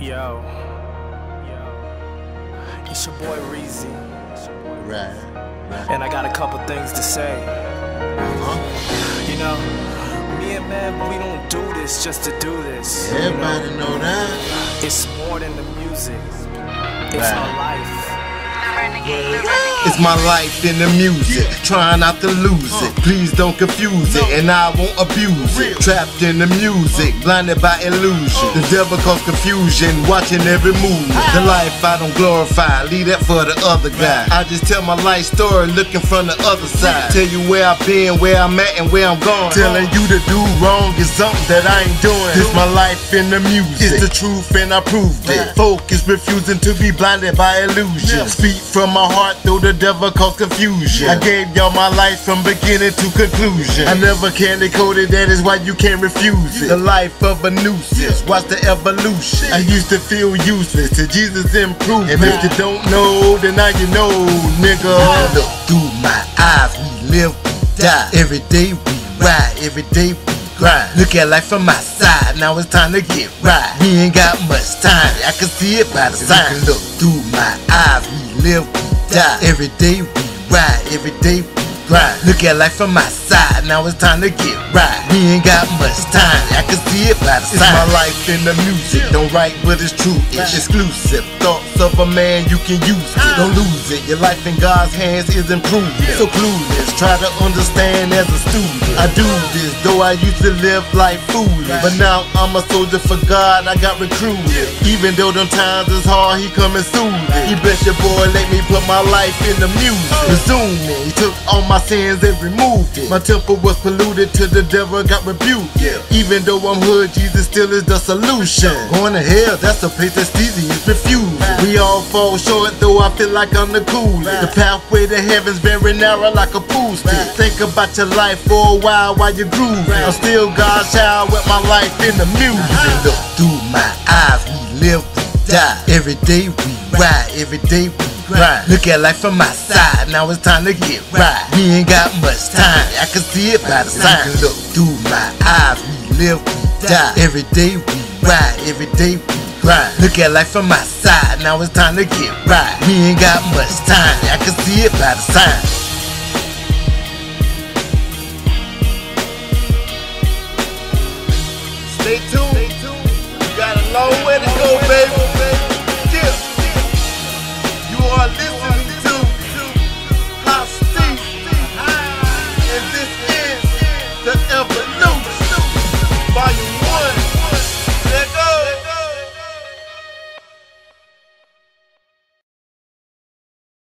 Yo, it's your boy Reezy. Right. And I got a couple things to say. You know, me and Mav, we don't do this just to do this. Everybody know that. It's more than the music. It's our life. It's my life in the music, trying not to lose it. Please don't confuse it, and I won't abuse it. Trapped in the music, blinded by illusion. The devil caused confusion, watching every move. The life I don't glorify, leave that for the other guy. I just tell my life story, looking from the other side. Tell you where I've been, where I'm at, and where I'm going. Telling you to do wrong is something that I ain't doing. It's my life in the music, it's the truth and I proved it. Focus, refusing to be blinded by illusion. Speak from my heart, though the devil caused confusion. I gave y'all my life from beginning to conclusion. I never candy coated, that is why you can't refuse it. The life of a nuisance, watch the evolution. I used to feel useless, till Jesus improved. And if you don't know, then now you know, nigga. Look through my eyes, we live, we die. Every day we ride, every day we grind. Look at life from my side, now it's time to get right. We ain't got much time, I can see it by the sign. Look through my eyes, we live, we die. Every day we ride, every day we grind. Look at life from my side, now it's time to get right. We ain't got much time, I can see it by the sign. It's my life in the music, don't write but it's true. It's exclusive, thoughts of a man, you can use it. Don't lose it, your life in God's hands is improved. So clueless, try to understand as a student. I do this, though I used to live life foolish. But now I'm a soldier for God, I got recruited. Even though them times is hard, he come and soothe it. He bless your boy, let me put my life in the music. Resume it, he took all my sins and removed it. My temple was polluted till the devil got rebuked. Even though I'm hood, Jesus still is the solution. Going to hell, that's a place that's easy, it's refused. We all fall short, though I feel like I'm the coolest. The pathway to heaven's very narrow like a pool stick. Think about your life for a while you groove. I'm still God's child with my life in the music. Look through my eyes, we live, we die. Every day we ride, every day we grind. Look at life from my side, now it's time to get right. We ain't got much time, I can see it by the sign. Look through my eyes, we live, we die. Every day we ride, every day we grind. Look at life from my side, now it's time to get right. We ain't got much time, I can see it by the sign. Stay tuned, you got a long way to go.